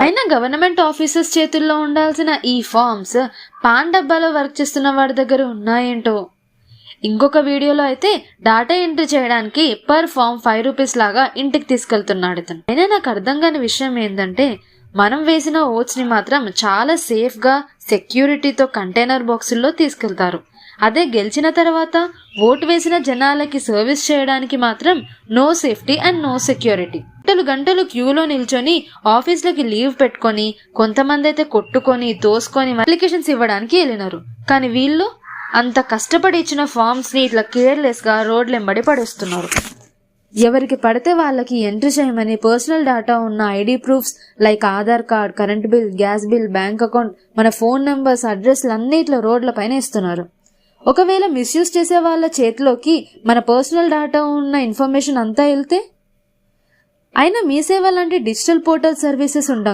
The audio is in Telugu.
అయినా గవర్నమెంట్ ఆఫీసర్స్ చేతుల్లో ఉండాల్సిన ఈ ఫార్మ్స్ పాన్ డబ్బాలో వర్క్ చేస్తున్న వాడి దగ్గర ఉన్నాయేంటో. ఇంకొక వీడియోలో అయితే డాటా ఎంట్రీ చేయడానికి పర్ ఫామ్ 5 రూపీస్ లాగా ఇంటికి తీసుకెళ్తున్నాడు ఇతను. అయినా నాకు అర్థం కాని విషయం ఏంటంటే మనం వేసిన ఓట్స్ ని మాత్రం చాలా సేఫ్ గా సెక్యూరిటీతో కంటైనర్ బాక్సుల్లో తీసుకెళ్తారు. అదే గెలిచిన తర్వాత ఓటు వేసిన జనాలకి సర్వీస్ చేయడానికి మాత్రం no safety and no security. గంటలు క్యూలో నిల్చొని ఆఫీస్లకి లీవ్ పెట్టుకొని కొంతమంది అయితే కొట్టుకొని తోసుకొని అప్లికేషన్స్ ఇవ్వడానికి వెళ్ళినారు. కానీ వీళ్ళు అంత కష్టపడి ఇచ్చిన ఫార్మ్స్ ని ఇట్లా కేర్లెస్ గా రోడ్లెంబడి పడేస్తున్నారు. ఎవరికి పడితే వాళ్ళకి ఎంట్రీ చేయమని పర్సనల్ డేటా ఉన్న ID proofs like Aadhaar card, current bill, gas bill, bank account, మన ఫోన్ నంబర్స్, అడ్రస్లు అన్ని ఇట్లా రోడ్ల పైన ఇస్తున్నారు. ఒకవేళ మిస్యూజ్ చేసే వాళ్ళ చేతిలోకి మన పర్సనల్ డేటా ఉన్న ఇన్ఫర్మేషన్ అంతా వెళ్తే? అయినా మీ సేవ లాంటి డిజిటల్ పోర్టల్ సర్వీసెస్ ఉంటాయి.